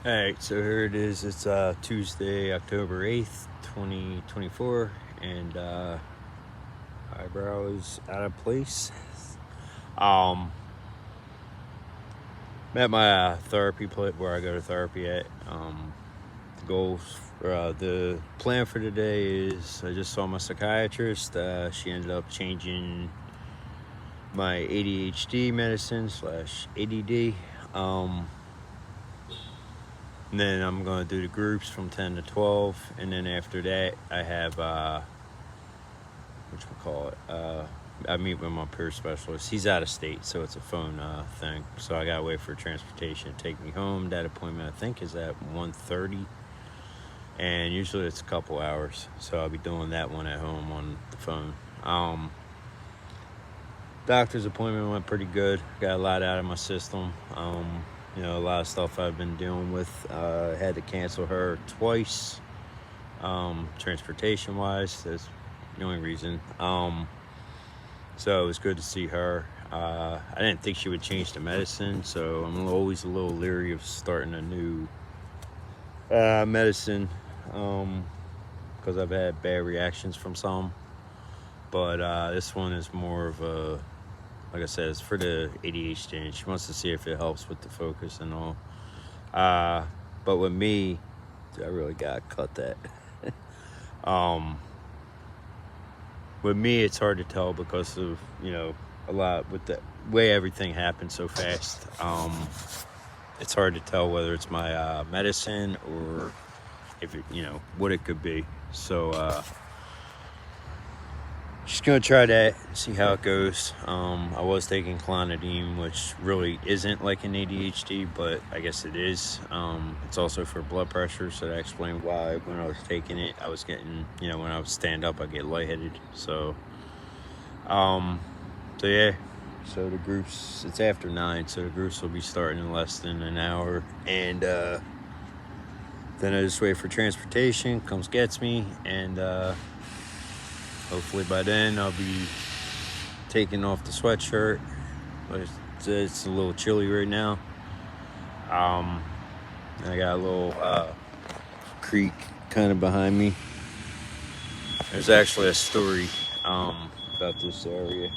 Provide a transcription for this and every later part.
Alright, so here it is. It's Tuesday, October 8th, 2024, and eyebrow is out of place. Um, I'm at my therapy place where I go to therapy at. The goals, the plan for today is I just saw my psychiatrist. She ended up changing my ADHD medicine slash ADD. And then I'm going to do the groups from 10 to 12. And then after that, I have, I meet with my peer specialist. He's out of state, so it's a phone thing. So I got to wait for transportation to take me home. That appointment, I think, is at 1:30. And usually it's a couple hours. So I'll be doing that one at home on the phone. Doctor's appointment went pretty good. Got a lot out of my system. A lot of stuff I've been dealing with. Had to cancel her twice, transportation wise. That's the only reason. So it was good to see her. I didn't think she would change the medicine, so I'm always a little leery of starting a new medicine because I've had bad reactions from some. But this one is more of a, like I said, it's for the ADHD, and she wants to see if it helps with the focus and all. But with me, I really gotta cut that. With me, it's hard to tell because of, a lot with the way everything happened so fast. It's hard to tell whether it's my medicine or if it, what it could be. So, just gonna try that, see how it goes. I was taking clonidine, which really isn't like an ADHD, but I guess it is. It's also for blood pressure, so that explained why when I was taking it, I was getting, when I would stand up, I get lightheaded. So yeah. So the groups, it's after 9, so the groups will be starting in less than an hour, and then I just wait for transportation, comes gets me, and hopefully by then I'll be taking off the sweatshirt. It's a little chilly right now. I got a little creek kind of behind me. There's actually a story about this area.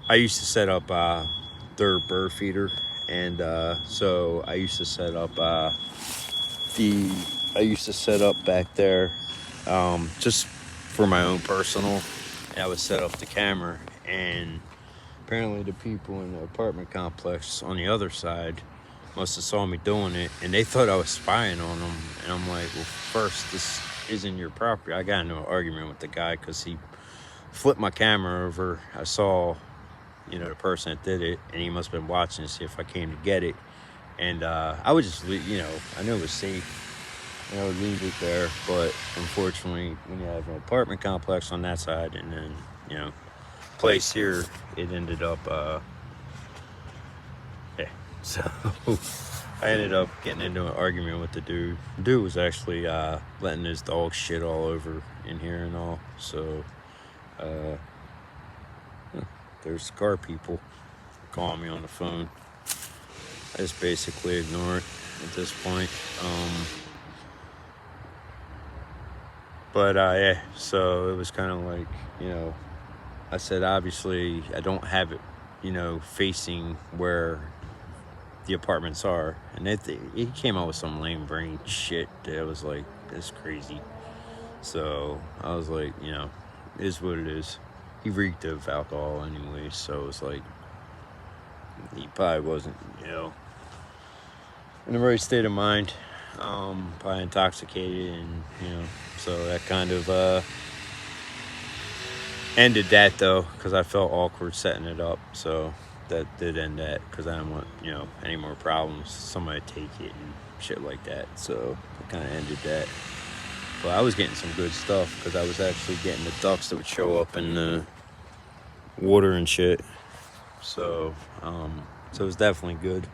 I used to set up their bird feeder, and so I used to set up back there just for my own personal. I would set up the camera, and apparently the people in the apartment complex on the other side must have saw me doing it, and they thought I was spying on them. And I'm like, well, first, this isn't your property. I got into an argument with the guy because he flipped my camera over. I saw, the person that did it, and he must have been watching to see if I came to get it. And I would just, I knew it was safe. I would leave it there, but unfortunately, when you have an apartment complex on that side, and then, place here, it ended up, yeah. So I ended up getting into an argument with the dude. The dude was actually letting his dog shit all over in here and all. So there's car people calling me on the phone. I just basically ignore it at this point. But yeah, so it was kind of like, I said, obviously I don't have it, facing where the apartments are. And he came out with some lame brain shit that was like, that's crazy. So I was like, it is what it is. He reeked of alcohol anyway, so it was like, he probably wasn't, in the right state of mind. Probably intoxicated, and so that kind of ended that, though, because I felt awkward setting it up. So that did end that, because I didn't want any more problems, somebody take it and shit like that. So it kind of ended that. But I was getting some good stuff, because I was actually getting the ducks that would show up in the water and shit. So it was definitely good,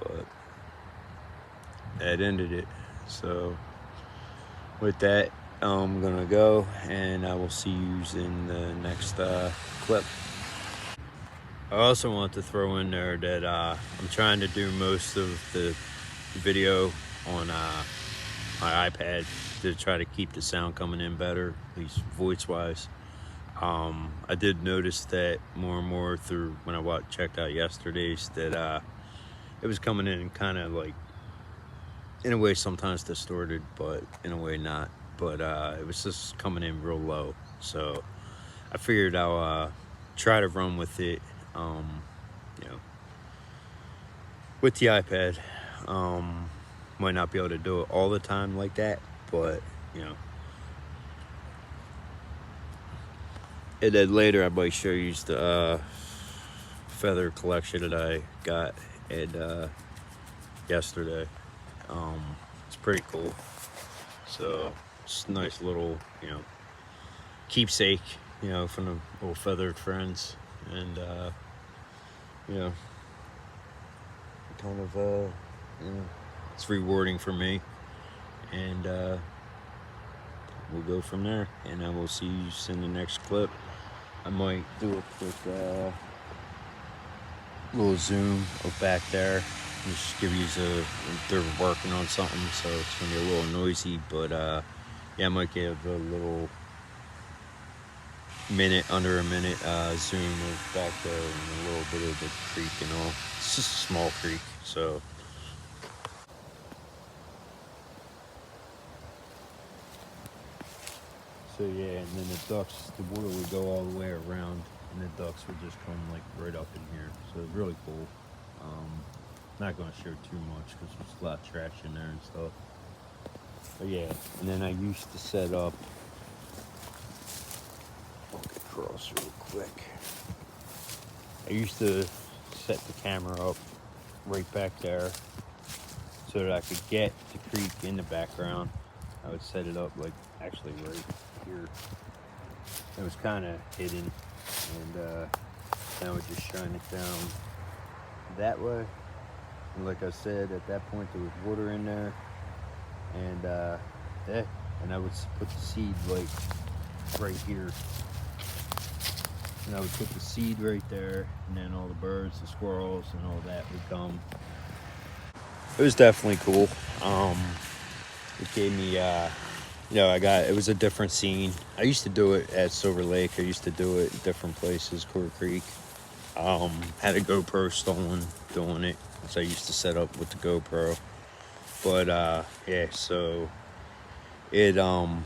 but that ended it. So with that, I'm gonna go, and I will see you in the next clip. I also want to throw in there that I'm trying to do most of the video on my iPad to try to keep the sound coming in better, at least voice-wise. I did notice that more and more through when I checked out yesterday's that it was coming in kind of like, in a way sometimes distorted, but in a way not. But it was just coming in real low. So I figured I'll try to run with it, you know, with the iPad. Might not be able to do it all the time like that, but you know. And then later I might show you the feather collection that I got and yesterday. It's pretty cool. So it's a nice little, you know, keepsake, you know, from the little feathered friends, and you know, kind of you know, it's rewarding for me, and we'll go from there, and then we'll see you in the next clip. I might do a quick little zoom of back there, just give you they're working on something, so it's gonna be a little noisy, but yeah, I might give a little under a minute zoom of back there and a little bit of the creek and all. It's just a small creek, so yeah, and then the ducks, the water would go all the way around, and the ducks would just come like right up in here. So it's really cool. Not going to show too much because there's a lot of trash in there and stuff. But yeah, and then I used to set up. Walk across real quick. I used to set the camera up right back there so that I could get the creek in the background. I would set it up like actually right here. It was kind of hidden, and I would just shine it down that way. And like I said, at that point there was water in there, and yeah, and I would put the seed like right here. And I would put the seed right there, and then all the birds, the squirrels, and all that would come. It was definitely cool. It gave me, you know, it was a different scene. I used to do it at Silver Lake. I used to do it at different places, Coeur Creek. Had a GoPro stolen doing it, so I used to set up with the GoPro. But yeah, so it, you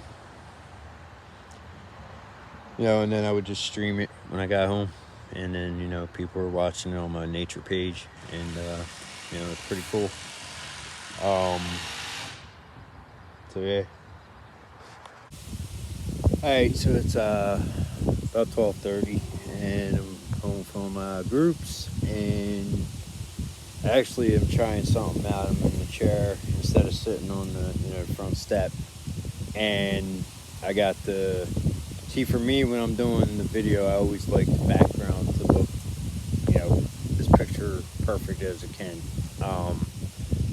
know, and then I would just stream it when I got home, and then, you know, people were watching it on my nature page, and you know, it's pretty cool. So yeah. Alright, so it's about 12:30, and I'm home from groups, and I actually am trying something out. I'm in the chair instead of sitting on the, you know, front step, and I got see, for me, when I'm doing the video, I always like the background to look, you know, as picture perfect as it can.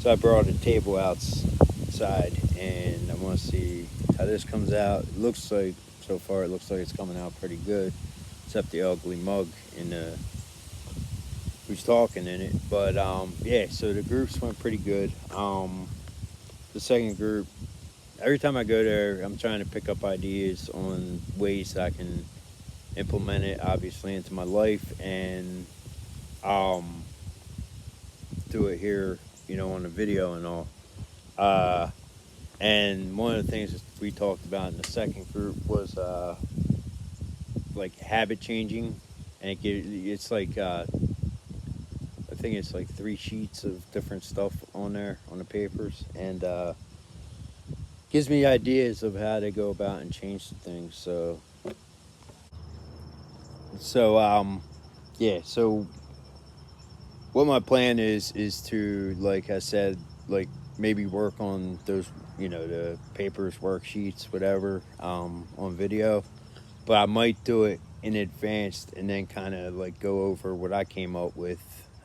So I brought a table outside, and I want to see how this comes out. It looks like, so far, it looks like it's coming out pretty good, except the ugly mug in who's talking in it. But yeah, so the groups went pretty good. The second group, every time I go there, I'm trying to pick up ideas on ways that I can implement it, obviously, into my life, and do it here, you know, on the video and all. And one of the things that we talked about in the second group was like habit changing, and it's like I think it's like 3 sheets of different stuff on there on the papers, and gives me ideas of how to go about and change some things. So yeah, so what my plan is to, like I said, like maybe work on those, you know, the papers, worksheets, whatever, on video, but I might do it in advance and then kind of like go over what I came up with.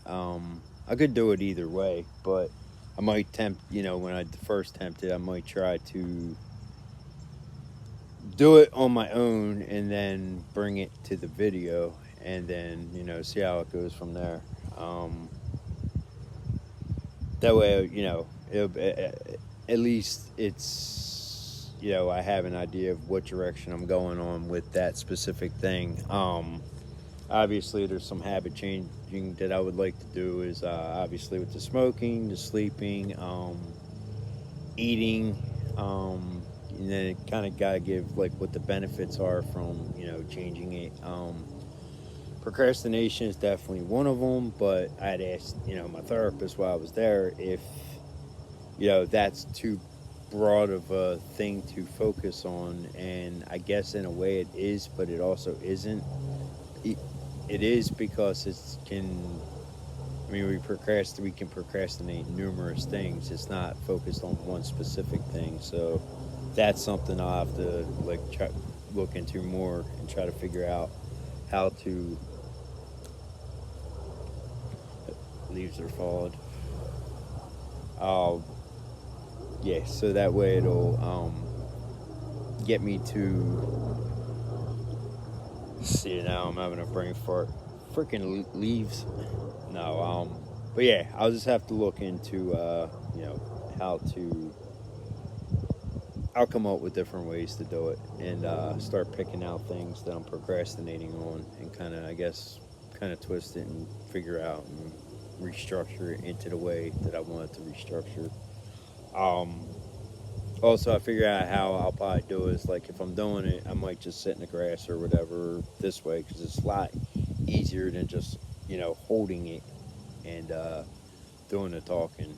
I could do it either way, but I might you know, when I first attempted, I might try to do it on my own and then bring it to the video, and then, you know, see how it goes from there. Um, that way, you know, at least it's, you know, I have an idea of what direction I'm going on with that specific thing. Obviously, there's some habit changing that I would like to do. Is obviously with the smoking, the sleeping, eating, and then it kind of gotta give like what the benefits are from, you know, changing it. Procrastination is definitely one of them, but I'd asked, you know, my therapist while I was there if, you know, that's too broad of a thing to focus on, and I guess in a way it is, but it also isn't. it, it is because it's can, I mean, we can procrastinate numerous things. It's not focused on one specific thing. So that's something I'll have to like try look into more and try to figure out how to. Leaves are falling. Uh, yeah, so that way it'll get me to see. Now I'm having a brain fart. Freaking leaves. No, but yeah, I'll just have to look into you know, how to. I'll come up with different ways to do it and start picking out things that I'm procrastinating on and kind of, I guess, kind of twist it and figure out and restructure it into the way that I want it to restructure. Um, Also, I figure out how I'll probably do it. Is like if I'm doing it, I might just sit in the grass or whatever this way because it's a lot easier than just, you know, holding it and doing the talking.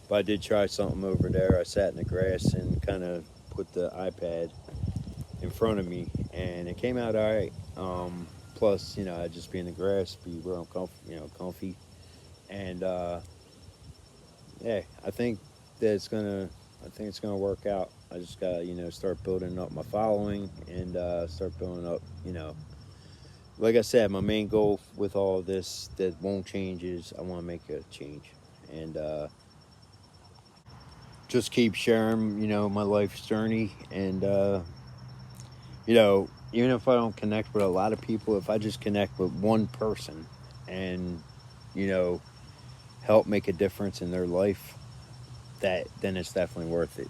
But I did try something over there. I sat in the grass and kind of put the iPad in front of me, and it came out all right. Plus, you know, I'd just be in the grass, be where I'm comfy, you know, comfy, and yeah, I think it's gonna work out. I just gotta, you know, start building up my following and start building up, you know, like I said, my main goal with all of this that won't change is I want to make a change and just keep sharing, you know, my life's journey. And, you know, even if I don't connect with a lot of people, if I just connect with one person and, you know, help make a difference in their life, that then it's definitely worth it.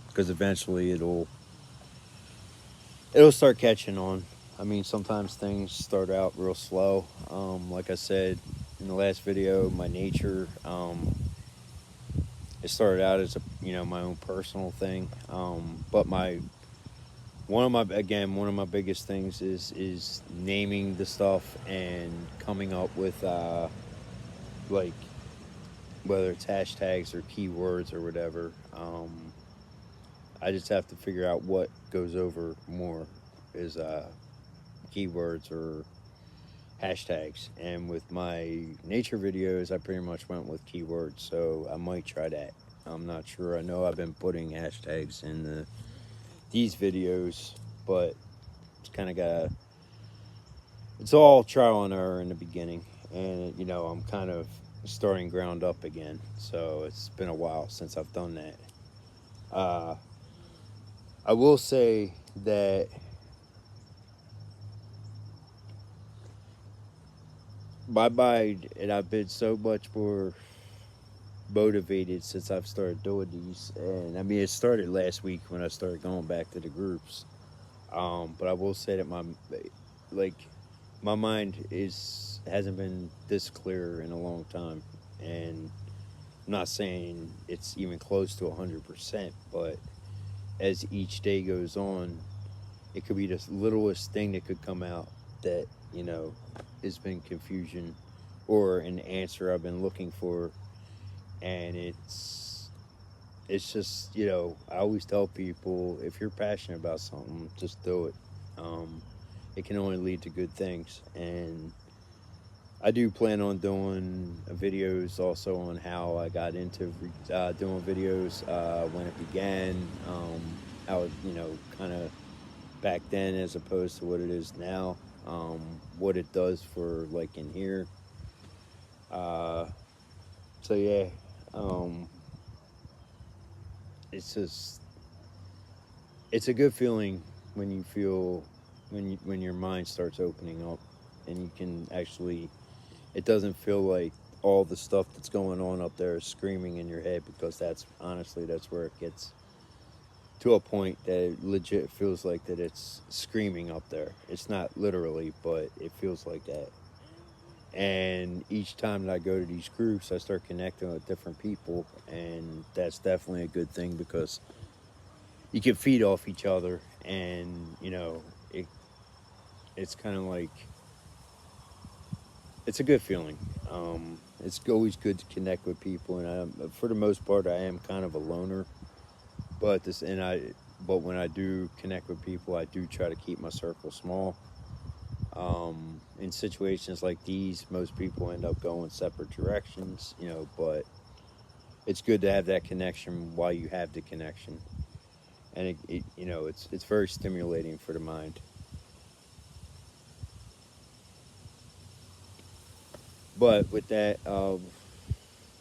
Because eventually it'll start catching on. I mean, sometimes things start out real slow. Like I said in the last video, my nature, it started out as a, you know, my own personal thing. But my one of my biggest things is naming the stuff and coming up with like whether it's hashtags or keywords or whatever. I just have to figure out what goes over more is keywords or hashtags. And with my nature videos, I pretty much went with keywords, so I might try that. I'm not sure. I know I've been putting hashtags in these videos, but it's kind of got, it's all trial and error in the beginning, and you know I'm kind of starting ground up again. So it's been a while since I've done that. Uh, I will say that my mind, and I've been so much more motivated since I've started doing these. And I mean, it started last week when I started going back to the groups. But I will say that like, my mind hasn't been this clear in a long time, and I'm not saying it's even close to 100%. But as each day goes on, it could be the littlest thing that could come out that, you know, has been confusion or an answer I've been looking for, and it's just, you know, I always tell people if you're passionate about something, just do it. um, it can only lead to good things. And I do plan on doing videos also on how I got into doing videos, when it began, how it, you know, kind of back then as opposed to what it is now, what it does for like in here. uh, so yeah, um, it's just, it's a good feeling when you feel when your mind starts opening up, and you can actually, it doesn't feel like all the stuff that's going on up there is screaming in your head, because that's honestly, that's where it gets to a point that it legit feels like that it's screaming up there. It's not literally, but it feels like that. And each time that I go to these groups, I start connecting with different people, and that's definitely a good thing, because you can feed off each other, and it's kind of like, it's a good feeling. It's always good to connect with people, and for the most part, I am kind of a loner. But when I do connect with people, I do try to keep my circle small. In situations like these, most people end up going separate directions, but it's good to have that connection while you have the connection, and it's very stimulating for the mind. But with that,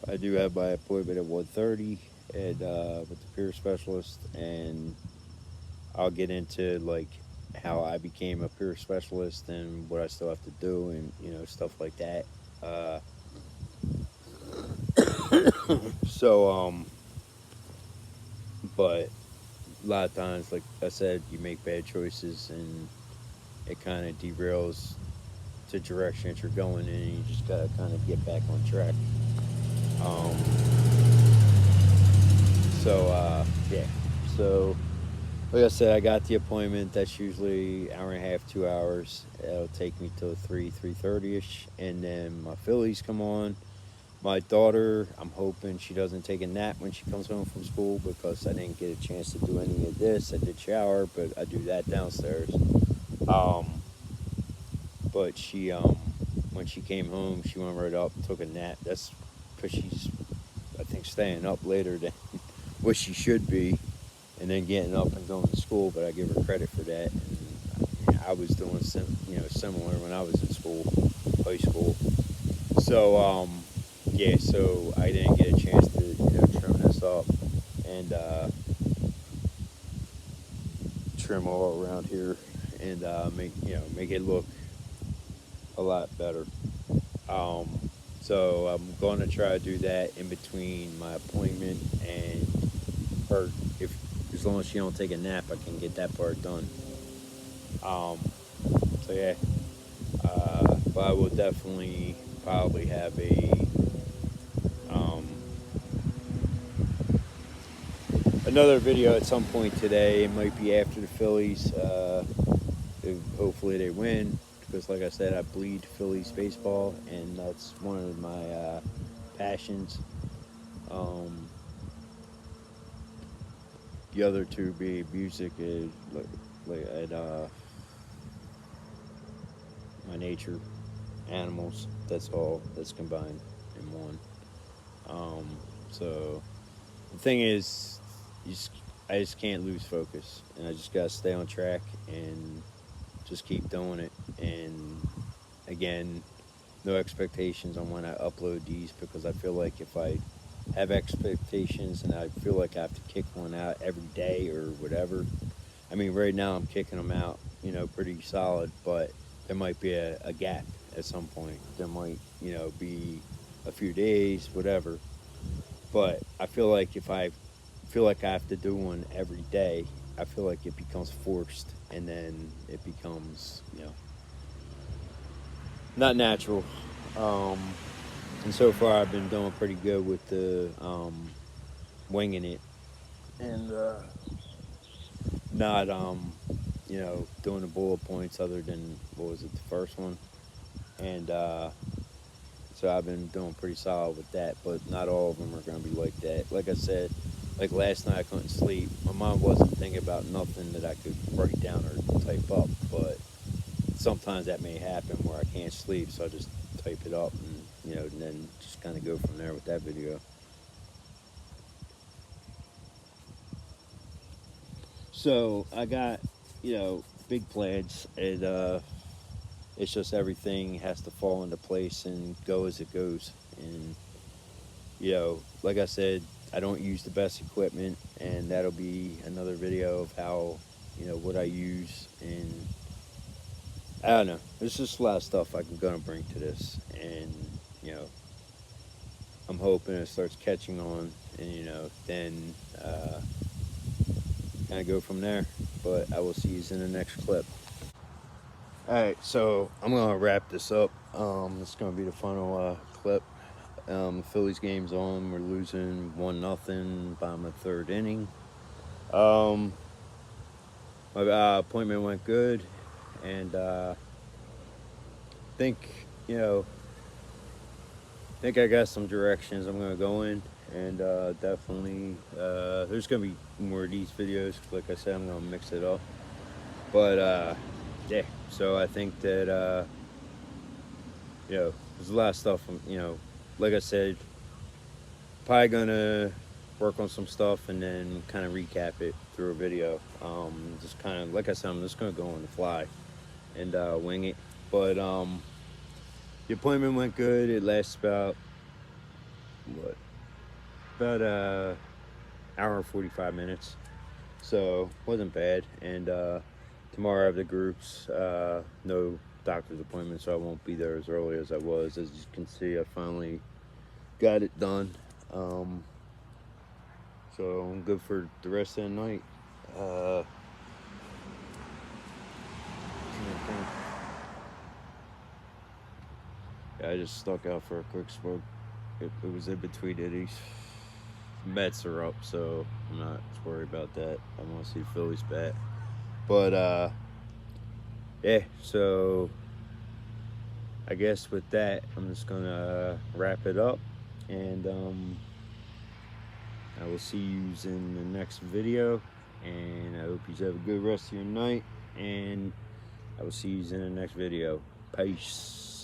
I do have my appointment at 1:30 with the peer specialist, and I'll get into like how I became a peer specialist and what I still have to do, and stuff like that. Uh, but a lot of times, like I said, you make bad choices, and it kind of derails the direction that you're going in, and you just gotta kind of get back on track. Um, yeah. So like I said, I got the appointment. That's usually hour and a half, 2 hours. It'll take me till 3:30 ish, and then my Phillies come on. My daughter, I'm hoping she doesn't take a nap when she comes home from school, because I didn't get a chance to do any of this. I did shower, but I do that downstairs. Um, but when she came home, she went right up, took a nap. That's because she's, I think, staying up later than what she should be, and then getting up and going to school. But I give her credit for that. And I was doing similar when I was in school, high school. So yeah, so I didn't get a chance to trim this up, and trim all around here, and make it look a lot better. Um, so I'm going to try to do that in between my appointment and her. If As long as she don't take a nap, I can get that part done. Um, so yeah, but I will definitely probably have um, another video at some point today. It might be after the Phillies. Hopefully they win, because, like I said, I bleed Phillies baseball, and that's one of my passions. Um, the other two being music is and my nature, animals. That's all that's combined in one. Um, so the thing is, you just, I just can't lose focus, and I just gotta stay on track and just keep doing it. And again, no expectations on when I upload these, because I feel like if I have expectations and I feel like I have to kick one out every day or whatever. I mean, right now I'm kicking them out, pretty solid, but there might be a gap at some point. There might, be a few days, whatever. But I feel like if I feel like I have to do one every day, I feel like it becomes forced, and then it becomes, not natural. Um, and so far, I've been doing pretty good with the winging it, and not doing the bullet points, other than, what was it, the first one. And so I've been doing pretty solid with that, but not all of them are going to be like that. Like I said, like last night I couldn't sleep. My mom wasn't thinking about nothing that I could write down or type up, but sometimes that may happen where I can't sleep, so I just type it up, and and then just kind of go from there with that video. So I got, big plans, and it's just everything has to fall into place and go as it goes. And like I said, I don't use the best equipment, and that'll be another video of how, what I use, and I don't know. There's just a lot of stuff I'm gonna bring to this, and you know, I'm hoping it starts catching on, and then kind of go from there. But I will see you in the next clip. All right, so I'm gonna wrap this up. It's gonna be the final clip. The Phillies game's on. We're losing 1-0, bottom of the third inning. My appointment went good, and think think I got some directions I'm gonna go in, and definitely there's gonna be more of these videos. Like I said, I'm gonna mix it up, but yeah. So I think that there's a lot of stuff. Like I said, probably gonna work on some stuff and then kind of recap it through a video. Just kind of like I said, I'm just gonna go on the fly and wing it. But the appointment went good. It lasts about what about hour and 45 minutes, so wasn't bad. And tomorrow I have the groups. No doctor's appointment, so I won't be there as early as I was. As you can see, I finally got it done. So I'm good for the rest of the night. Uh, yeah, I just stuck out for a quick smoke. It was in between innings. Mets are up, so I'm not worried about that. I want to see the Phillies bat. But yeah, so I guess with that, I'm just gonna wrap it up, and I will see you in the next video. And I hope you have a good rest of your night, and I will see you in the next video. Peace.